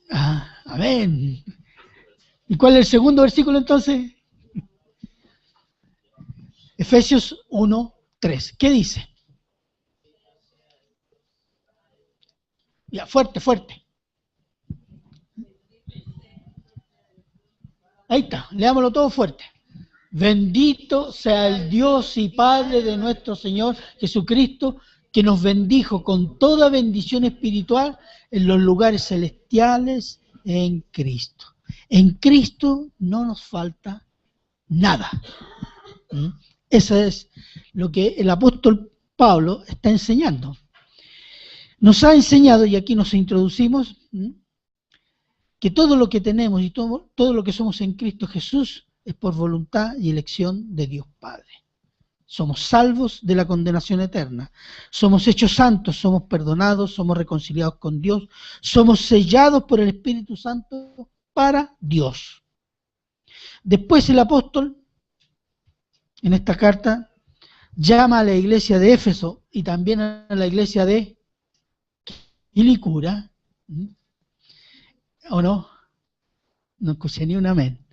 Amén. ¿Y cuál es el segundo versículo entonces? Efesios 1:3. ¿Qué dice? Ya, fuerte, fuerte. Ahí está, leámoslo todo fuerte. Bendito sea el Dios y Padre de nuestro Señor Jesucristo, que nos bendijo con toda bendición espiritual en los lugares celestiales en Cristo. En Cristo no nos falta nada. Eso es lo que el apóstol Pablo está enseñando. Nos ha enseñado, y aquí nos introducimos, que todo lo que tenemos y todo lo que somos en Cristo Jesús es por voluntad y elección de Dios Padre. Somos salvos de la condenación eterna, somos hechos santos, somos perdonados, somos reconciliados con Dios, somos sellados por el Espíritu Santo para Dios. Después el apóstol, en esta carta, llama a la iglesia de Éfeso y también a la iglesia de Quilicura, ¿o no? No escuché ni un amén.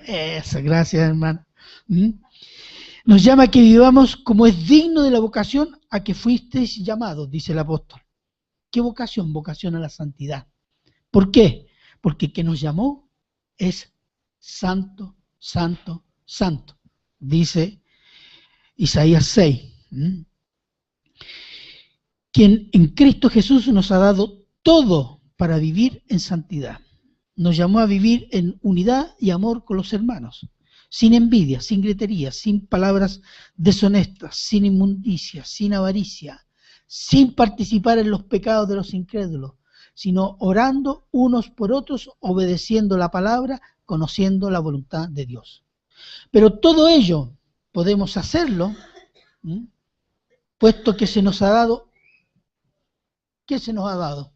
Eso, gracias, hermano. Nos llama a que vivamos como es digno de la vocación a que fuisteis llamados, dice el apóstol. ¿Qué vocación? Vocación a la santidad. ¿Por qué? Porque el que nos llamó es santo, santo, santo, dice Isaías 6. Quien en Cristo Jesús nos ha dado todo para vivir en santidad. Nos llamó a vivir en unidad y amor con los hermanos, sin envidia, sin gritería, sin palabras deshonestas, sin inmundicia, sin avaricia, sin participar en los pecados de los incrédulos, sino orando unos por otros, obedeciendo la palabra, conociendo la voluntad de Dios. Pero todo ello podemos hacerlo, puesto que se nos ha dado. ¿Qué se nos ha dado?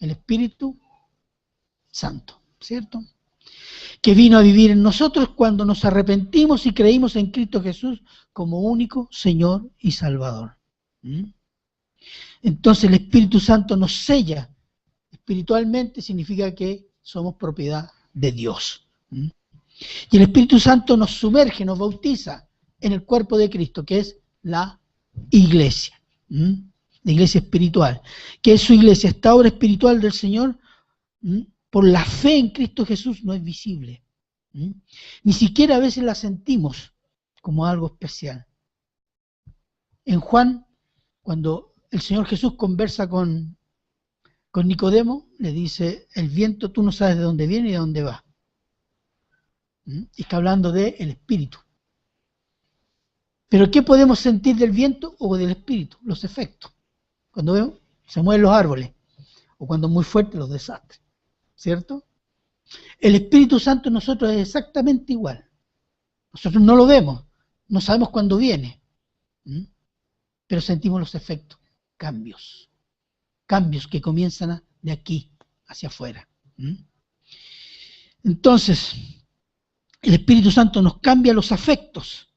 El Espíritu Santo, ¿cierto? Que vino a vivir en nosotros cuando nos arrepentimos y creímos en Cristo Jesús como único Señor y Salvador. Entonces el Espíritu Santo nos sella espiritualmente, significa que somos propiedad de Dios. Y el Espíritu Santo nos sumerge, nos bautiza en el cuerpo de Cristo, que es la iglesia. La iglesia espiritual, que es su iglesia, esta obra espiritual del Señor, por la fe en Cristo Jesús no es visible. Ni siquiera a veces la sentimos como algo especial. En Juan, cuando el Señor Jesús conversa con Nicodemo, le dice, el viento tú no sabes de dónde viene y de dónde va. Y está hablando del espíritu. Pero ¿qué podemos sentir del viento o del espíritu? Los efectos. Cuando vemos, se mueven los árboles, o cuando es muy fuerte los desastres, ¿cierto? El Espíritu Santo en nosotros es exactamente igual. Nosotros no lo vemos, no sabemos cuándo viene, pero sentimos los efectos, cambios que comienzan de aquí hacia afuera. Entonces, el Espíritu Santo nos cambia los afectos.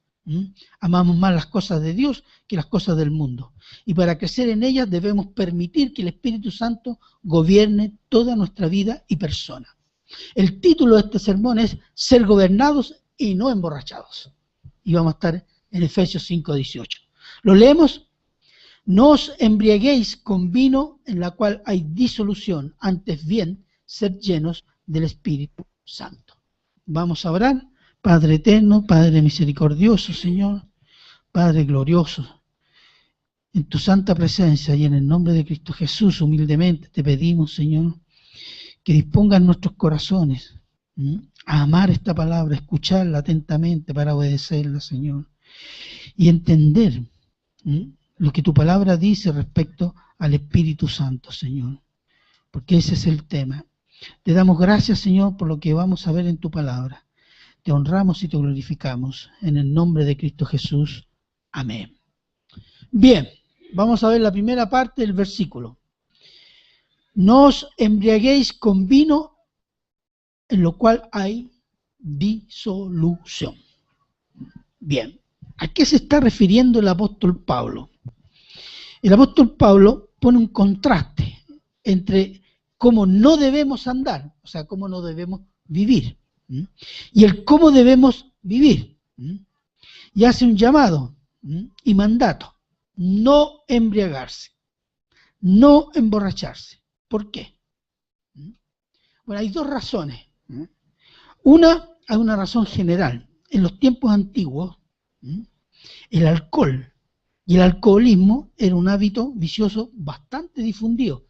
Amamos más las cosas de Dios que las cosas del mundo. Y para crecer en ellas debemos permitir que el Espíritu Santo gobierne toda nuestra vida y persona. El título de este sermón es Ser gobernados y no emborrachados. Y vamos a estar en Efesios 5:18. ¿Lo leemos? No os embriaguéis con vino en la cual hay disolución, antes bien, sed llenos del Espíritu Santo. Vamos a orar. Padre eterno, Padre misericordioso, Señor, Padre glorioso, en tu santa presencia y en el nombre de Cristo Jesús, humildemente te pedimos, Señor, que dispongas nuestros corazones a amar esta palabra, a escucharla atentamente para obedecerla, Señor, y entender lo que tu palabra dice respecto al Espíritu Santo, Señor, porque ese es el tema. Te damos gracias, Señor, por lo que vamos a ver en tu palabra. Te honramos y te glorificamos en el nombre de Cristo Jesús. Amén. Bien, vamos a ver la primera parte del versículo. No os embriaguéis con vino en lo cual hay disolución. Bien, ¿a qué se está refiriendo el apóstol Pablo? El apóstol Pablo pone un contraste entre cómo no debemos andar, o sea, cómo no debemos vivir, y el cómo debemos vivir, y hace un llamado y mandato: no embriagarse, no emborracharse. ¿Por qué? Bueno, hay dos razones. Hay una razón general. En los tiempos antiguos, el alcohol y el alcoholismo era un hábito vicioso bastante difundido.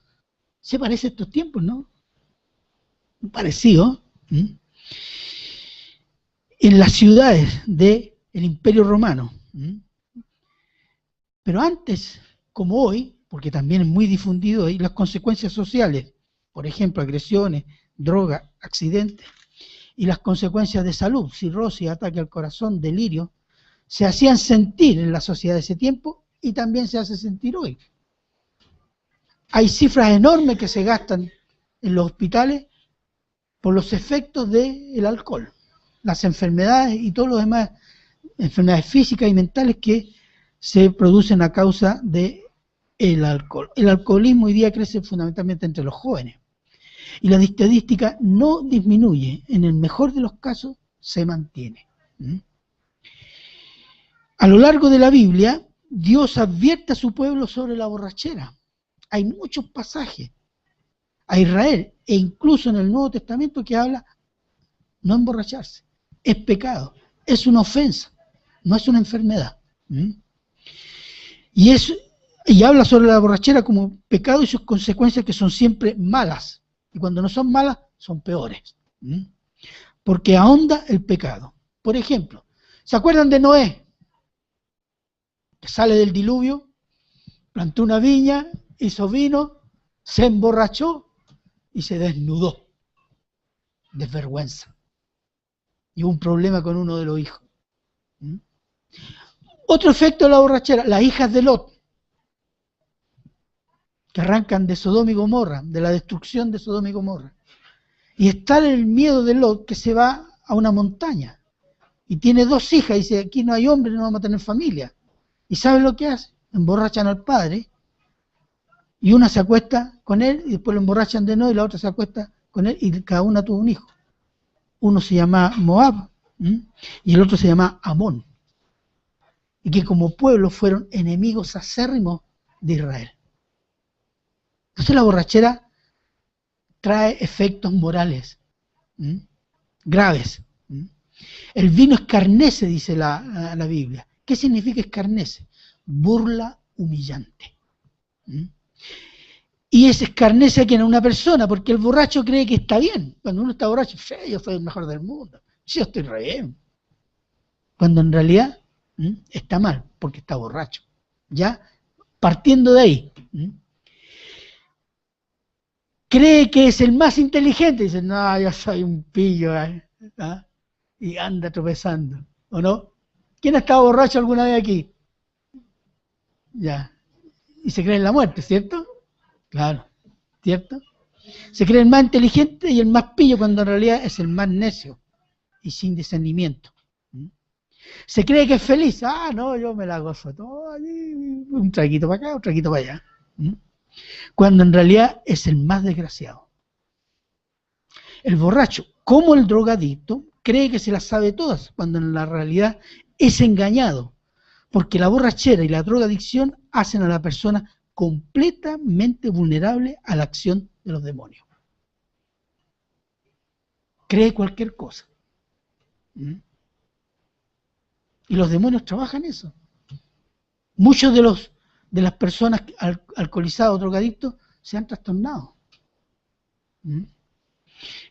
Se parece a estos tiempos, ¿no? Parecido. En las ciudades del Imperio Romano. Pero antes, como hoy, porque también es muy difundido hoy, las consecuencias sociales, por ejemplo, agresiones, drogas, accidentes, y las consecuencias de salud, cirrosis, ataque al corazón, delirio, se hacían sentir en la sociedad de ese tiempo y también se hace sentir hoy. Hay cifras enormes que se gastan en los hospitales por los efectos del alcohol, las enfermedades y todos los demás, enfermedades físicas y mentales que se producen a causa del alcohol. El alcoholismo hoy día crece fundamentalmente entre los jóvenes. Y la estadística no disminuye, en el mejor de los casos se mantiene. A lo largo de la Biblia, Dios advierte a su pueblo sobre la borrachera. Hay muchos pasajes a Israel, e incluso en el Nuevo Testamento, que habla no emborracharse. Es pecado, es una ofensa, no es una enfermedad. Y habla sobre la borrachera como pecado y sus consecuencias, que son siempre malas. Y cuando no son malas, son peores. Porque ahonda el pecado. Por ejemplo, ¿se acuerdan de Noé? Que sale del diluvio, plantó una viña, hizo vino, se emborrachó y se desnudó. Desvergüenza. Y hubo un problema con uno de los hijos. Otro efecto de la borrachera: las hijas de Lot, que arrancan de Sodoma y Gomorra, de la destrucción de Sodoma y Gomorra. Y está en el miedo de Lot, que se va a una montaña y tiene dos hijas y dice: aquí no hay hombre, no vamos a tener familia. ¿Y saben lo que hace? Emborrachan al padre y una se acuesta con él y después lo emborrachan de nuevo y la otra se acuesta con él y cada una tuvo un hijo. Uno se llama Moab y el otro se llama Amón. Y que como pueblo fueron enemigos acérrimos de Israel. Entonces la borrachera trae efectos morales graves. El vino escarnece, dice la Biblia. ¿Qué significa escarnece? Burla humillante. Y es escarnece a quien, a una persona, porque el borracho cree que está bien. Cuando uno está borracho, yo soy el mejor del mundo, yo estoy re bien. Cuando en realidad está mal, porque está borracho. Ya partiendo de ahí. Cree que es el más inteligente, dice: no, yo soy un pillo, y anda tropezando, ¿o no? ¿Quién ha estado borracho alguna vez aquí? Ya. Y se cree en la muerte, ¿cierto? Claro, ¿cierto? Se cree el más inteligente y el más pillo, cuando en realidad es el más necio y sin discernimiento. Se cree que es feliz. No, yo me la gozo todo, un traguito para acá, un traguito para allá. Cuando en realidad es el más desgraciado. El borracho, como el drogadicto, cree que se las sabe todas, cuando en la realidad es engañado, porque la borrachera y la drogadicción hacen a la persona completamente vulnerable a la acción de los demonios. Cree cualquier cosa. Y los demonios trabajan eso. Muchos de las personas alcoholizadas o drogadictos se han trastornado.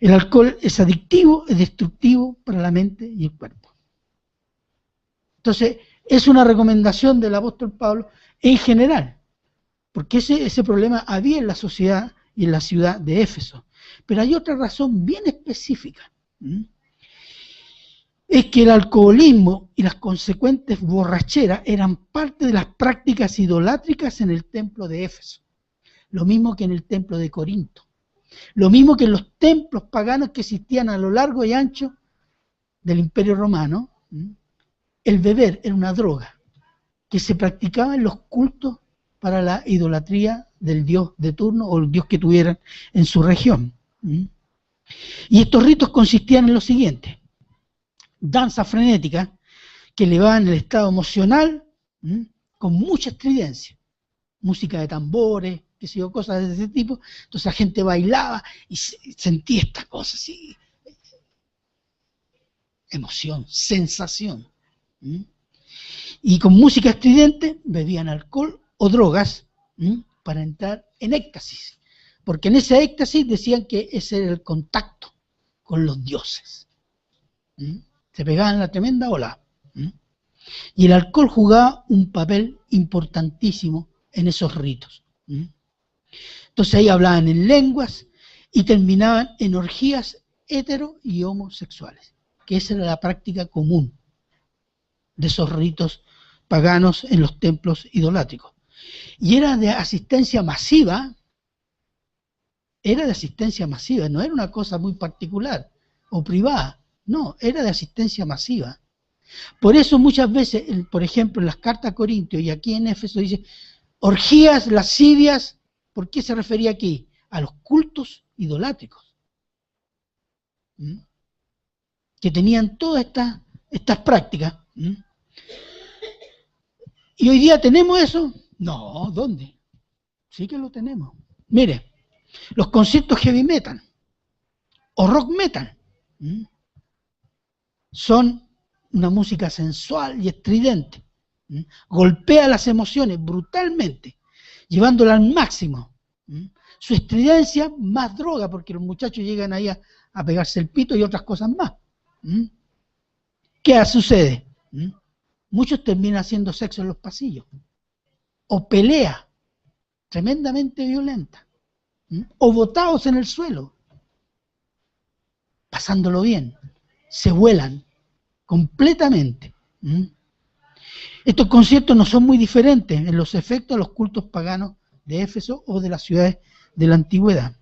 El alcohol es adictivo, es destructivo para la mente y el cuerpo. Entonces, es una recomendación del apóstol Pablo en general, porque ese problema había en la sociedad y en la ciudad de Éfeso. Pero hay otra razón bien específica. Es que el alcoholismo y las consecuentes borracheras eran parte de las prácticas idolátricas en el templo de Éfeso. Lo mismo que en el templo de Corinto. Lo mismo que en los templos paganos que existían a lo largo y ancho del Imperio Romano. El beber era una droga que se practicaba en los cultos para la idolatría del dios de turno o el dios que tuvieran en su región. Y estos ritos consistían en lo siguiente: danza frenética que elevaban el estado emocional con mucha estridencia, música de tambores, qué sé yo, cosas de ese tipo. Entonces la gente bailaba y sentía esta cosa así, emoción, sensación. Y con música estridente bebían alcohol o drogas para entrar en éxtasis, porque en ese éxtasis decían que ese era el contacto con los dioses. Se pegaban la tremenda ola. Y el alcohol jugaba un papel importantísimo en esos ritos. Entonces ahí hablaban en lenguas y terminaban en orgías hetero y homosexuales, que esa era la práctica común de esos ritos paganos en los templos idolátricos. Y era de asistencia masiva, no era una cosa muy particular o privada, no, era de asistencia masiva. Por eso muchas veces, por ejemplo, en las cartas a Corintios y aquí en Éfeso dice orgías, lascivias. ¿Por qué se refería aquí? A los cultos idolátricos, que tenían todas estas prácticas. ¿Y hoy día tenemos eso? No, ¿dónde? Sí que lo tenemos. Mire, los conciertos heavy metal o rock metal son una música sensual y estridente. Golpea las emociones brutalmente, llevándola al máximo. Su estridencia, más droga, porque los muchachos llegan ahí a pegarse el pito y otras cosas más. ¿Qué sucede? Muchos terminan haciendo sexo en los pasillos, o pelea tremendamente violenta, o botados en el suelo, pasándolo bien, se vuelan completamente. Estos conciertos no son muy diferentes en los efectos a los cultos paganos de Éfeso o de las ciudades de la antigüedad.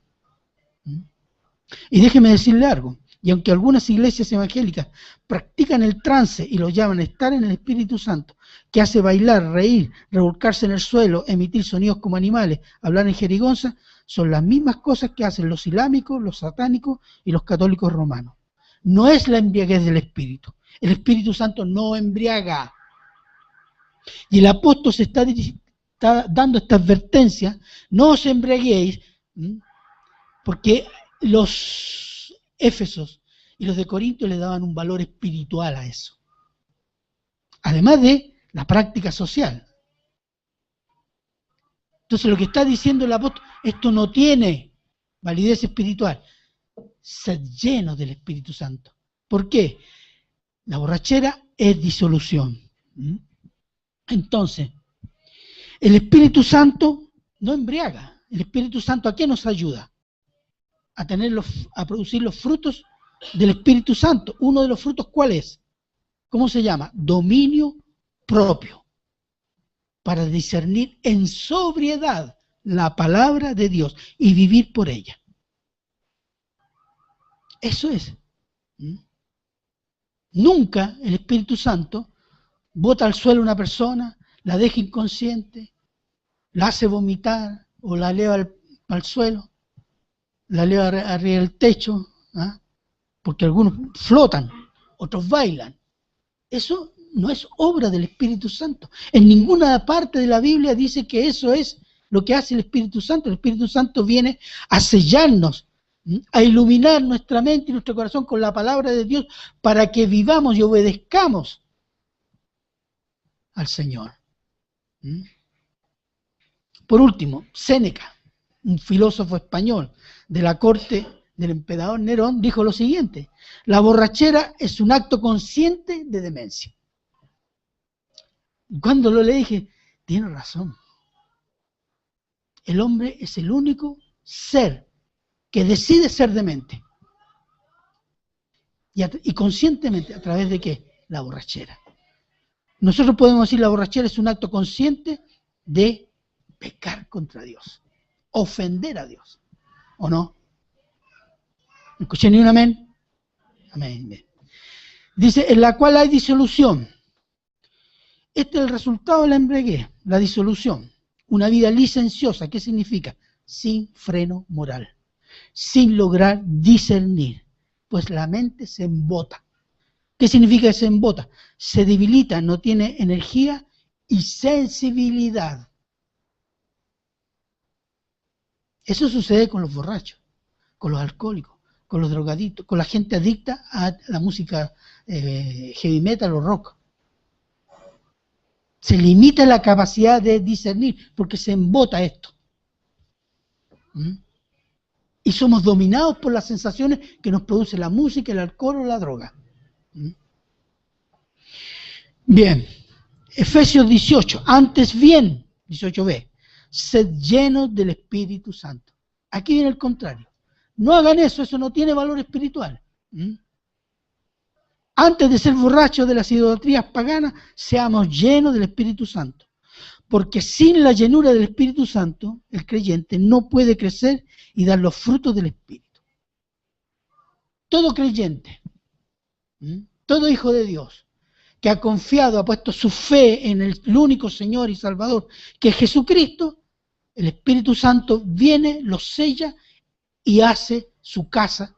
Y déjeme decirle algo, y aunque algunas iglesias evangélicas practican el trance y lo llaman estar en el Espíritu Santo, que hace bailar, reír, revolcarse en el suelo, emitir sonidos como animales, hablar en jerigonza, son las mismas cosas que hacen los islámicos, los satánicos y los católicos romanos. No es la embriaguez del Espíritu. El Espíritu Santo no embriaga. Y el apóstol se está dando esta advertencia: no os embriaguéis, porque los éfesos y los de Corinto le daban un valor espiritual a eso, además de la práctica social. Entonces lo que está diciendo el apóstol, esto no tiene validez espiritual. Sed llenos del Espíritu Santo. ¿Por qué? La borrachera es disolución. Entonces, el Espíritu Santo no embriaga. El Espíritu Santo, ¿a qué nos ayuda? A producir los frutos del Espíritu Santo. Uno de los frutos, ¿cuál es? ¿Cómo se llama? Dominio propio. Para discernir en sobriedad la palabra de Dios y vivir por ella. Eso es. Nunca el Espíritu Santo bota al suelo a una persona, la deja inconsciente, la hace vomitar o la eleva al suelo, la eleva arriba del techo, porque algunos flotan, otros bailan. Eso no es obra del Espíritu Santo. En ninguna parte de la Biblia dice que eso es lo que hace el Espíritu Santo. El Espíritu Santo viene a sellarnos, a iluminar nuestra mente y nuestro corazón con la palabra de Dios para que vivamos y obedezcamos al Señor. Por último, Séneca, un filósofo español de la corte del emperador Nerón, dijo lo siguiente: la borrachera es un acto consciente de demencia. Y cuando lo leí dije, tiene razón. El hombre es el único ser que decide ser demente. Y conscientemente, ¿a través de qué? La borrachera. Nosotros podemos decir la borrachera es un acto consciente de pecar contra Dios, ofender a Dios, ¿o no? ¿No escuché ni un amén? Amén. Bien. Dice, en la cual hay disolución. Este es el resultado de la embriaguez, la disolución. Una vida licenciosa, ¿qué significa? Sin freno moral, sin lograr discernir, pues la mente se embota. ¿Qué significa que se embota? Se debilita, no tiene energía y sensibilidad. Eso sucede con los borrachos, con los alcohólicos, con los drogadictos, con la gente adicta a la música heavy metal o rock. Se limita la capacidad de discernir porque se embota esto. Y somos dominados por las sensaciones que nos produce la música, el alcohol o la droga. Bien, Efesios 18, antes bien, 18b, sed llenos del Espíritu Santo. Aquí viene el contrario. No hagan eso, eso no tiene valor espiritual. Antes de ser borrachos de las idolatrías paganas, seamos llenos del Espíritu Santo. Porque sin la llenura del Espíritu Santo, el creyente no puede crecer y dar los frutos del Espíritu. Todo creyente, todo hijo de Dios, que ha confiado, ha puesto su fe en el único Señor y Salvador, que es Jesucristo, el Espíritu Santo viene, lo sella y hace su casa,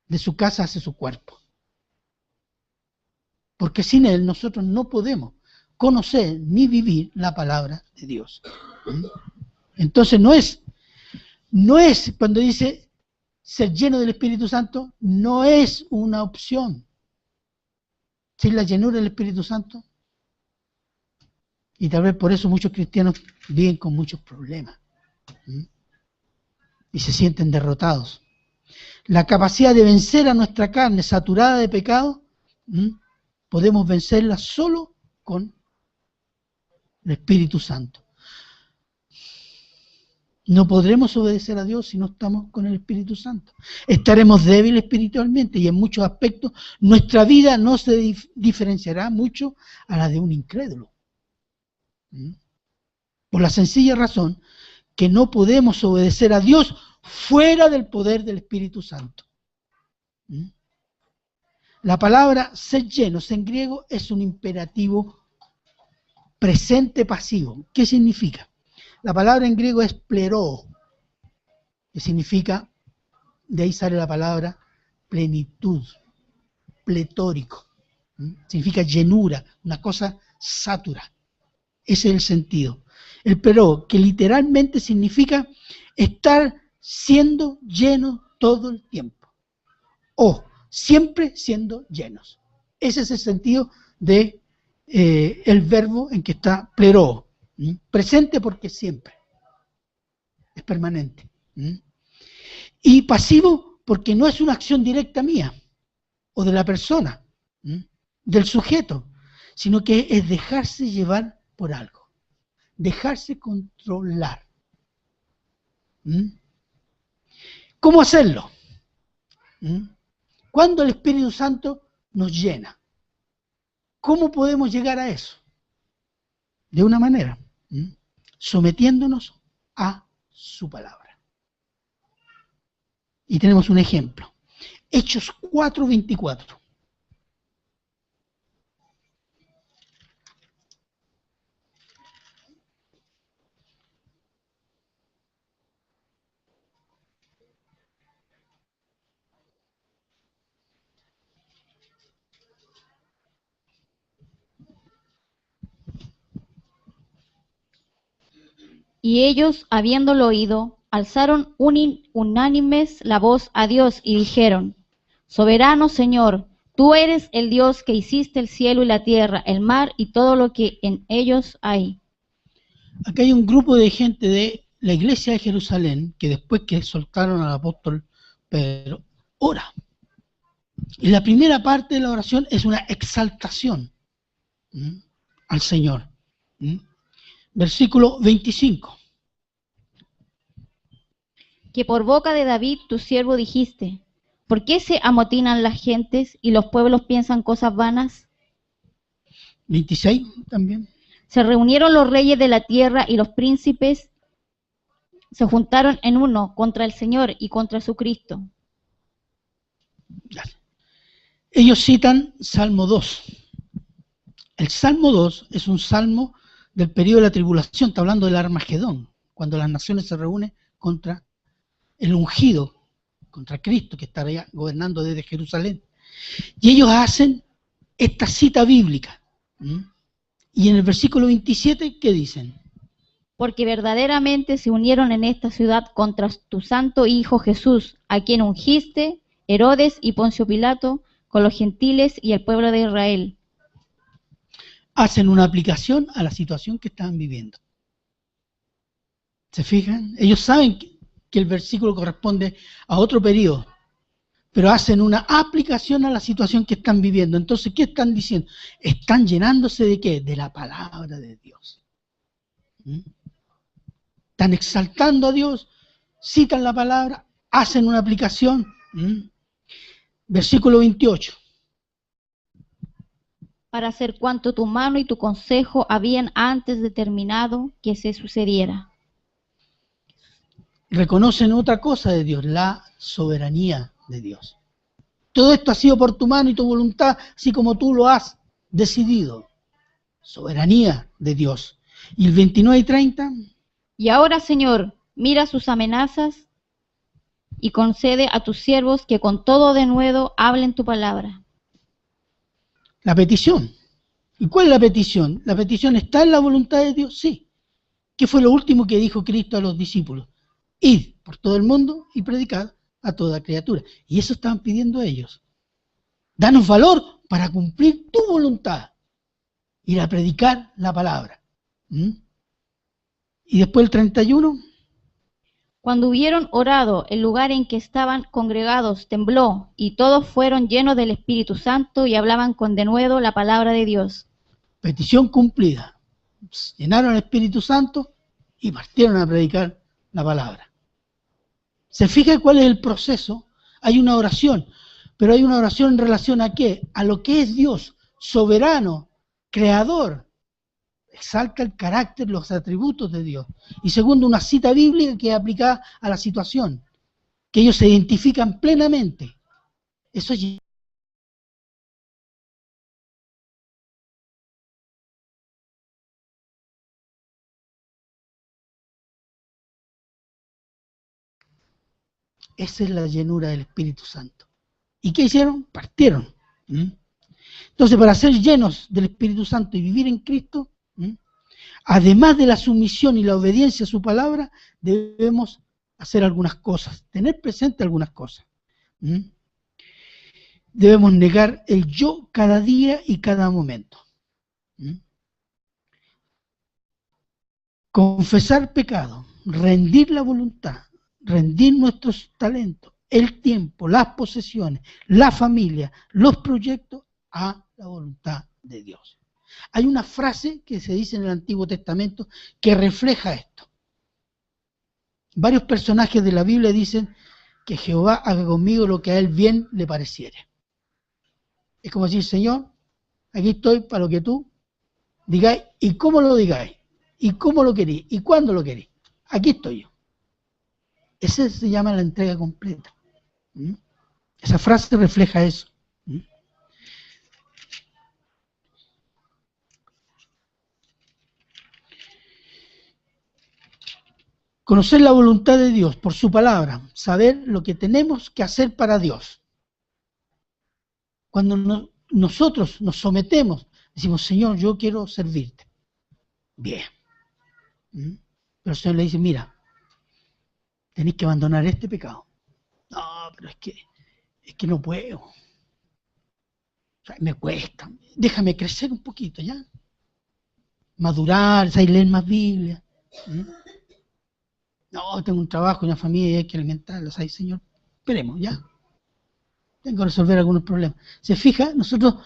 de su casa hace su cuerpo. Porque sin Él nosotros no podemos conocer ni vivir la palabra de Dios. Entonces no es cuando dice ser lleno del Espíritu Santo, no es una opción. Sin la llenura del Espíritu Santo, y tal vez por eso muchos cristianos viven con muchos problemas y se sienten derrotados. La capacidad de vencer a nuestra carne saturada de pecado, podemos vencerla solo con el Espíritu Santo. No podremos obedecer a Dios si no estamos con el Espíritu Santo. Estaremos débiles espiritualmente y en muchos aspectos nuestra vida no se diferenciará mucho a la de un incrédulo. Por la sencilla razón que no podemos obedecer a Dios fuera del poder del Espíritu Santo. La palabra ser llenos en griego es un imperativo presente pasivo. ¿Qué significa? La palabra en griego es pleroo, que significa, de ahí sale la palabra plenitud, pletórico. Significa llenura, una cosa satura. Ese es el sentido. El pleroo, que literalmente significa estar siendo lleno todo el tiempo. O siempre siendo llenos. Ese es el sentido de el verbo en que está pleroo. Presente porque siempre. Es permanente. Y pasivo porque no es una acción directa mía o de la persona, del sujeto, sino que es dejarse llevar por algo. Dejarse controlar. ¿Cómo hacerlo? Cuando el Espíritu Santo nos llena. ¿Cómo podemos llegar a eso? De una manera, sometiéndonos a su palabra. Y tenemos un ejemplo. Hechos 4:24. Y ellos, habiéndolo oído, alzaron unánimes la voz a Dios y dijeron: Soberano Señor, tú eres el Dios que hiciste el cielo y la tierra, el mar y todo lo que en ellos hay. Acá hay un grupo de gente de la iglesia de Jerusalén que después que soltaron al apóstol Pedro, ora. Y la primera parte de la oración es una exaltación al Señor. Versículo 25. Que por boca de David tu siervo dijiste: ¿Por qué se amotinan las gentes y los pueblos piensan cosas vanas? 26 también. Se reunieron los reyes de la tierra y los príncipes se juntaron en uno contra el Señor y contra su Cristo. Ellos citan Salmo 2. El Salmo 2 es un salmo del periodo de la tribulación, está hablando del Armagedón, cuando las naciones se reúnen contra el ungido, contra Cristo que estaría gobernando desde Jerusalén. Y ellos hacen esta cita bíblica. Y en el versículo 27, ¿qué dicen? Porque verdaderamente se unieron en esta ciudad contra tu santo Hijo Jesús, a quien ungiste, Herodes y Poncio Pilato, con los gentiles y el pueblo de Israel. Hacen una aplicación a la situación que estaban viviendo. ¿Se fijan? Ellos saben que el versículo corresponde a otro periodo, pero hacen una aplicación a la situación que están viviendo. Entonces, ¿qué están diciendo? Están llenándose ¿de qué? De la palabra de Dios. Están exaltando a Dios, citan la palabra, hacen una aplicación. Versículo 28. Para hacer cuanto tu mano y tu consejo habían antes determinado que se sucediera. Reconocen otra cosa de Dios, la soberanía de Dios. Todo esto ha sido por tu mano y tu voluntad, así como tú lo has decidido. Soberanía de Dios. Y el 29 y 30. Y ahora, Señor, mira sus amenazas y concede a tus siervos que con todo denuedo hablen tu palabra. La petición. ¿Y cuál es la petición? ¿La petición está en la voluntad de Dios? Sí. ¿Qué fue lo último que dijo Cristo a los discípulos? Id por todo el mundo y predicad a toda criatura. Y eso estaban pidiendo ellos. Danos valor para cumplir tu voluntad. Ir a predicar la palabra. Y después el 31. Cuando hubieron orado, el lugar en que estaban congregados tembló, y todos fueron llenos del Espíritu Santo y hablaban con denuedo la palabra de Dios. Petición cumplida. Llenaron el Espíritu Santo y partieron a predicar la palabra. ¿Se fija cuál es el proceso? Hay una oración, pero hay una oración en relación a ¿qué? A lo que es Dios, soberano, creador. Exalta el carácter, los atributos de Dios. Y segundo, una cita bíblica que es aplicada a la situación, que ellos se identifican plenamente. Eso es esa es la llenura del Espíritu Santo. ¿Y qué hicieron? Partieron. Entonces, para ser llenos del Espíritu Santo y vivir en Cristo, además de la sumisión y la obediencia a su palabra, debemos hacer algunas cosas, tener presente algunas cosas. Debemos negar el yo cada día y cada momento. Confesar pecado, rendir la voluntad, rendir nuestros talentos, el tiempo, las posesiones, la familia, los proyectos a la voluntad de Dios. Hay una frase que se dice en el Antiguo Testamento que refleja esto. Varios personajes de la Biblia dicen que Jehová haga conmigo lo que a él bien le pareciere. Es como decir, Señor, aquí estoy para lo que tú digáis y cómo lo digáis, y cómo lo queréis, y cuándo lo queréis. Aquí estoy yo. Ese se llama la entrega completa. Esa frase refleja eso. Conocer la voluntad de Dios por su palabra, saber lo que tenemos que hacer para Dios. Cuando nosotros nos sometemos, decimos, Señor, yo quiero servirte. Bien. Pero el Señor le dice, mira, tenéis que abandonar este pecado. No, pero es que no puedo. O sea, me cuesta. Déjame crecer un poquito, ¿ya? Madurar, leer más Biblia. No, tengo un trabajo y una familia y hay que alimentarlos. Ay, Señor, esperemos, ¿ya? Tengo que resolver algunos problemas. ¿Se fija? Nosotros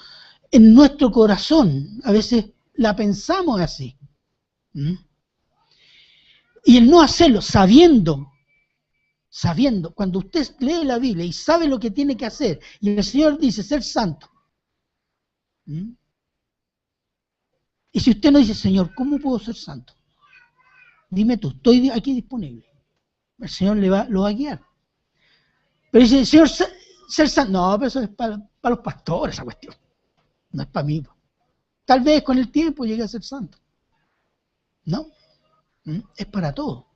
en nuestro corazón a veces la pensamos así. Y el no hacerlo, sabiendo, cuando usted lee la Biblia y sabe lo que tiene que hacer, y el Señor dice ser santo. Y si usted no dice, Señor, ¿cómo puedo ser santo? Dime tú, estoy aquí disponible. El Señor lo va a guiar. Pero dice, Señor, ser santo. No, pero eso es para los pastores esa cuestión. No es para mí. Tal vez con el tiempo llegue a ser santo. No, es para todo.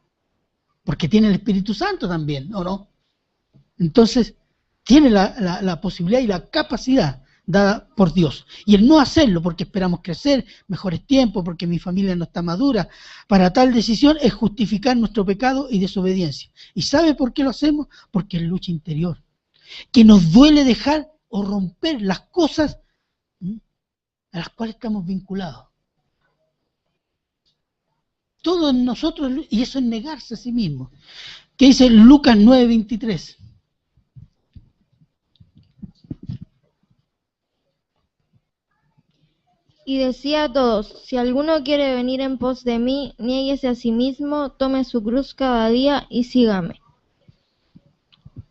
Porque tiene el Espíritu Santo también, ¿o no? Entonces, tiene la posibilidad y la capacidad dada por Dios. Y el no hacerlo porque esperamos crecer, mejores tiempos, porque mi familia no está madura, para tal decisión es justificar nuestro pecado y desobediencia. ¿Y sabe por qué lo hacemos? Porque es lucha interior. Que nos duele dejar o romper las cosas a las cuales estamos vinculados. Todos nosotros, y eso es negarse a sí mismo. ¿Qué dice Lucas 9:23? Y decía a todos, si alguno quiere venir en pos de mí, niéguese a sí mismo, tome su cruz cada día y sígame.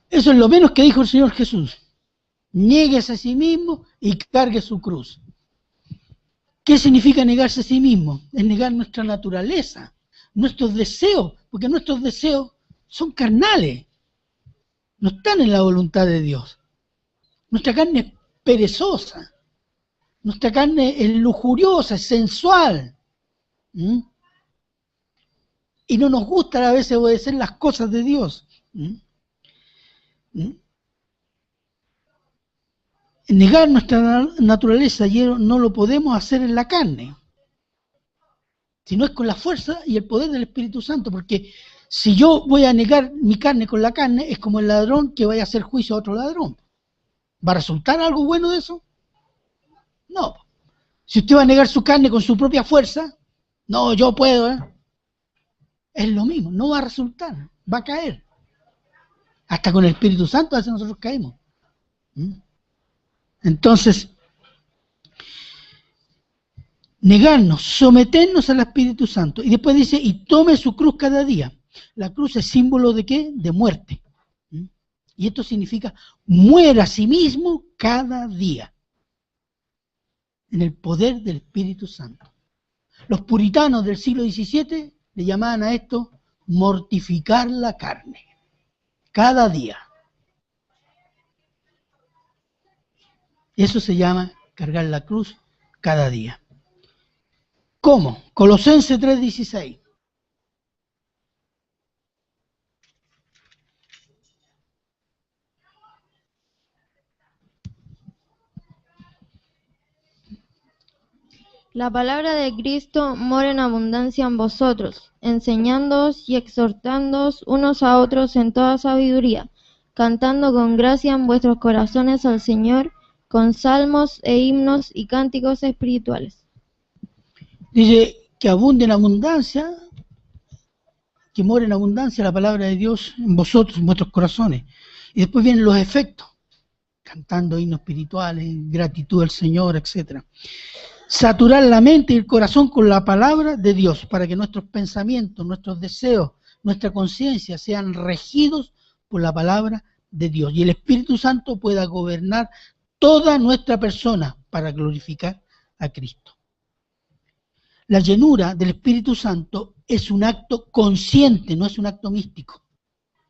Eso es lo menos que dijo el Señor Jesús. Niéguese a sí mismo y cargue su cruz. ¿Qué significa negarse a sí mismo? Es negar nuestra naturaleza, nuestros deseos, porque nuestros deseos son carnales, no están en la voluntad de Dios. Nuestra carne es perezosa, nuestra carne es lujuriosa, es sensual. Y no nos gusta a veces obedecer las cosas de Dios. Negar nuestra naturaleza no lo podemos hacer en la carne, sino es con la fuerza y el poder del Espíritu Santo, porque si yo voy a negar mi carne con la carne, es como el ladrón que vaya a hacer juicio a otro ladrón. ¿Va a resultar algo bueno de eso? No. Si usted va a negar su carne con su propia fuerza, no, yo puedo, es lo mismo, no va a resultar, va a caer. Hasta con el Espíritu Santo a veces nosotros caemos. Entonces, negarnos, someternos al Espíritu Santo. Y después dice, y tome su cruz cada día. La cruz es símbolo de ¿qué? De muerte. Y esto significa, muera a sí mismo cada día. En el poder del Espíritu Santo. Los puritanos del siglo XVII le llamaban a esto mortificar la carne. Cada día. Eso se llama cargar la cruz cada día. ¿Cómo? Colosenses 3:16. La palabra de Cristo mora en abundancia en vosotros, enseñándoos y exhortándoos unos a otros en toda sabiduría, cantando con gracia en vuestros corazones al Señor, con salmos e himnos y cánticos espirituales. Dice que abunde en abundancia, que mora en abundancia la palabra de Dios en vosotros, en vuestros corazones. Y después vienen los efectos, cantando himnos espirituales, gratitud al Señor, etc. Saturar la mente y el corazón con la palabra de Dios, para que nuestros pensamientos, nuestros deseos, nuestra conciencia sean regidos por la palabra de Dios. Y el Espíritu Santo pueda gobernar toda nuestra persona para glorificar a Cristo. La llenura del Espíritu Santo es un acto consciente, no es un acto místico.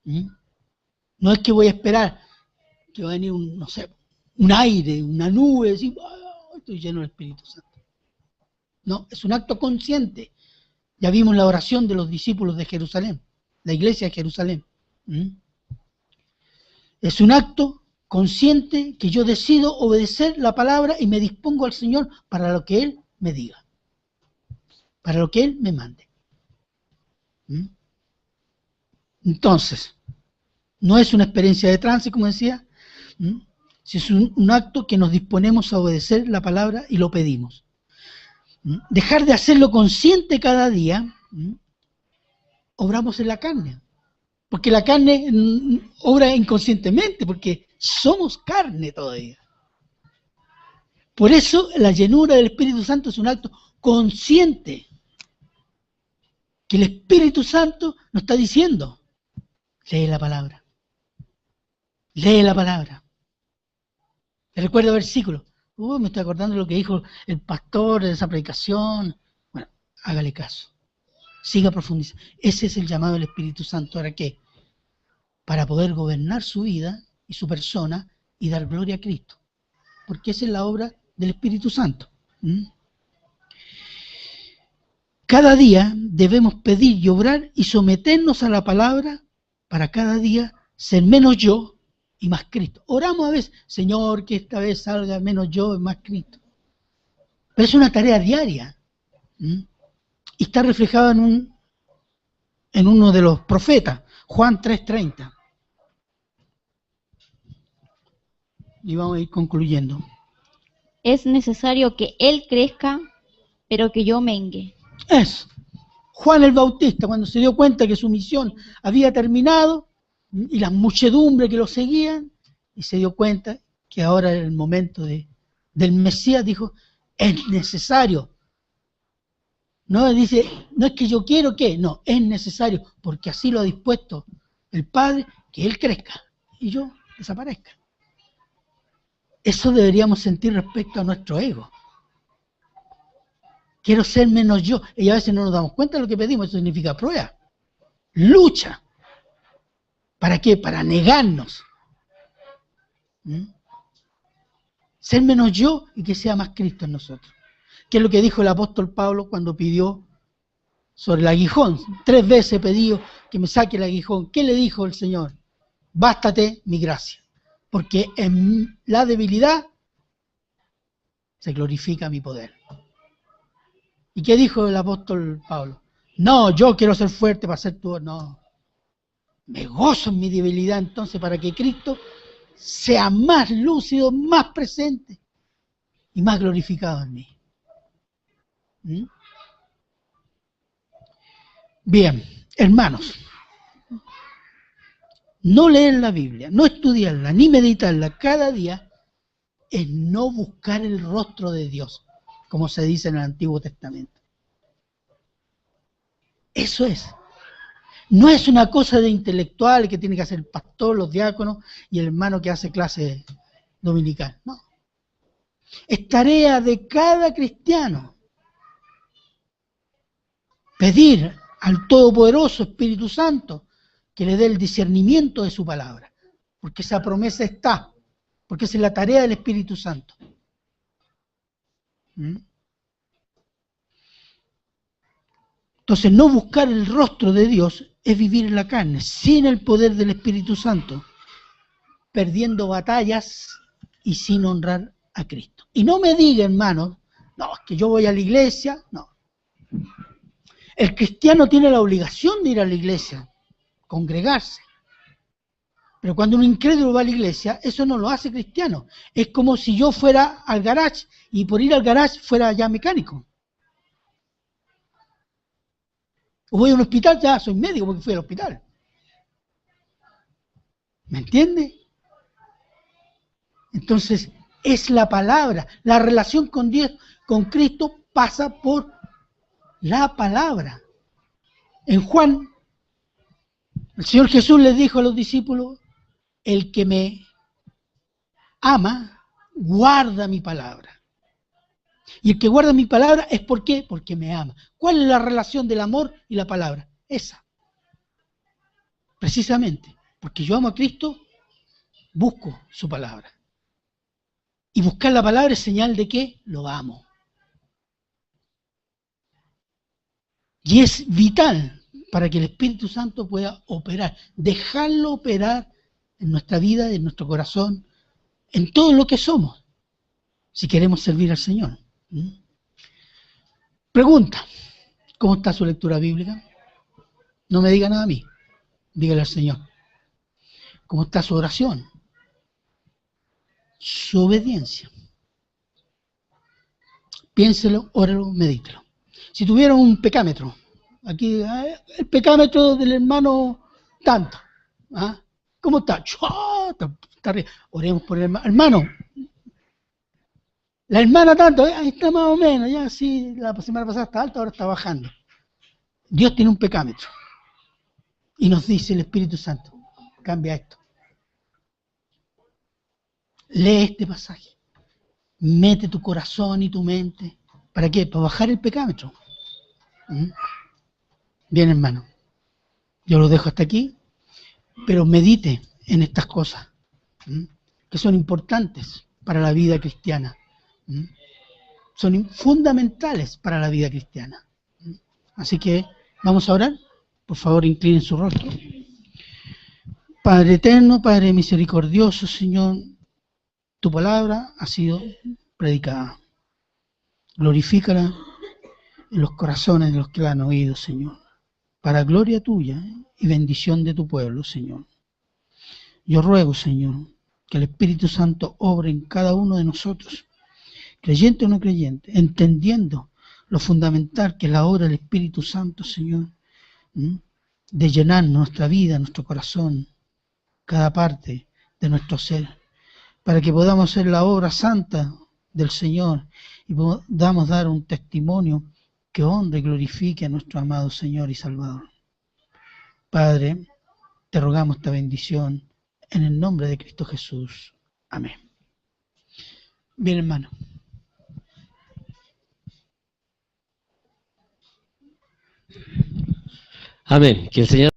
No es que voy a esperar que va a venir un aire, una nube, y decir, oh, estoy lleno del Espíritu Santo. No, es un acto consciente. Ya vimos la oración de los discípulos de Jerusalén, la iglesia de Jerusalén. Es un acto consciente que yo decido obedecer la palabra y me dispongo al Señor para lo que Él me diga, para lo que Él me mande. Entonces, no es una experiencia de trance, como decía, es un acto que nos disponemos a obedecer la palabra y lo pedimos. Dejar de hacerlo consciente cada día, obramos en la carne. Porque la carne obra inconscientemente, porque somos carne todavía. Por eso la llenura del Espíritu Santo es un acto consciente. Que el Espíritu Santo nos está diciendo, lee la palabra. Lee la palabra. ¿Te recuerdo el versículo? Me estoy acordando de lo que dijo el pastor de esa predicación. Bueno, hágale caso. Siga profundizando. Ese es el llamado del Espíritu Santo. ¿Ahora qué? Para poder gobernar su vida y su persona y dar gloria a Cristo. Porque esa es la obra del Espíritu Santo. Cada día debemos pedir y obrar y someternos a la palabra para cada día ser menos yo y más Cristo. Oramos a veces, Señor, que esta vez salga menos yo y más Cristo. Pero es una tarea diaria. Y está reflejado en uno de los profetas, Juan 3:30. Y vamos a ir concluyendo. Es necesario que Él crezca, pero que yo mengue. Es Juan el Bautista, cuando se dio cuenta que su misión había terminado y las muchedumbres que lo seguían, y se dio cuenta que ahora era el momento del Mesías, dijo, es necesario. No dice, no es que yo quiero que, no, es necesario, porque así lo ha dispuesto el Padre, que Él crezca y yo desaparezca. Eso deberíamos sentir respecto a nuestro ego. Quiero ser menos yo. Y a veces no nos damos cuenta de lo que pedimos. Eso significa prueba. Lucha. ¿Para qué? Para negarnos. Ser menos yo y que sea más Cristo en nosotros. ¿Qué es lo que dijo el apóstol Pablo cuando pidió sobre el aguijón? 3 veces he pedido que me saque el aguijón. ¿Qué le dijo el Señor? Bástate mi gracia. Porque en la debilidad se glorifica mi poder. ¿Y qué dijo el apóstol Pablo? No, yo quiero ser fuerte para ser tú. No. Me gozo en mi debilidad entonces para que Cristo sea más lúcido, más presente y más glorificado en mí. Bien, hermanos. No leer la Biblia, no estudiarla, ni meditarla cada día es no buscar el rostro de Dios, como se dice en el Antiguo Testamento. Eso es. No es una cosa de intelectual que tiene que hacer el pastor, los diáconos y el hermano que hace clase dominical. No. Es tarea de cada cristiano pedir al Todopoderoso Espíritu Santo que le dé el discernimiento de su palabra, porque esa promesa está, porque esa es la tarea del Espíritu Santo. Entonces, no buscar el rostro de Dios es vivir en la carne, sin el poder del Espíritu Santo, perdiendo batallas y sin honrar a Cristo. Y no me diga, hermanos, no, es que yo voy a la iglesia, no. El cristiano tiene la obligación de ir a la iglesia, congregarse. Pero cuando un incrédulo va a la iglesia, eso no lo hace cristiano. Es como si yo fuera al garage y por ir al garage fuera ya mecánico. O voy a un hospital, ya soy médico porque fui al hospital. ¿Me entiende? Entonces, es la palabra. La relación con Dios, con Cristo, pasa por la palabra. En Juan, el Señor Jesús les dijo a los discípulos, el que me ama, guarda mi palabra. Y el que guarda mi palabra es ¿por qué? Porque me ama. ¿Cuál es la relación del amor y la palabra? Esa. Precisamente, porque yo amo a Cristo, busco su palabra. Y buscar la palabra es señal de que lo amo. Y es vital para que el Espíritu Santo pueda operar, dejarlo operar en nuestra vida, en nuestro corazón, en todo lo que somos, si queremos servir al Señor. Pregunta, ¿cómo está su lectura bíblica? No me diga nada a mí, dígale al Señor. ¿Cómo está su oración? Su obediencia. Piénselo, óralo, medítelo. Si tuviera un pecámetro, aquí el pecámetro del hermano tanto, ¿ah? ¿Cómo está? Está arriba. Oremos por el hermano. Hermano, la hermana tanto, ahí está más o menos, ya sí, la semana pasada está alta, ahora está bajando. Dios tiene un pecámetro. Y nos dice el Espíritu Santo, cambia esto. Lee este pasaje. Mete tu corazón y tu mente. ¿Para qué? Para bajar el pecámetro. Bien, hermano. Yo lo dejo hasta aquí, pero medite en estas cosas, que son importantes para la vida cristiana. Son fundamentales para la vida cristiana. Así que vamos a orar. Por favor, inclinen su rostro. Padre eterno, Padre misericordioso, Señor, tu palabra ha sido predicada. Glorifícala en los corazones de los que la han oído, Señor, para gloria tuya y bendición de tu pueblo, Señor. Yo ruego, Señor, que el Espíritu Santo obre en cada uno de nosotros, creyente o no creyente, entendiendo lo fundamental que es la obra del Espíritu Santo, Señor, de llenar nuestra vida, nuestro corazón, cada parte de nuestro ser, para que podamos hacer la obra santa del Señor y podamos dar un testimonio que honre y glorifique a nuestro amado Señor y Salvador. Padre, te rogamos esta bendición en el nombre de Cristo Jesús. Amén. Bien, hermano. Amén. Que el Señor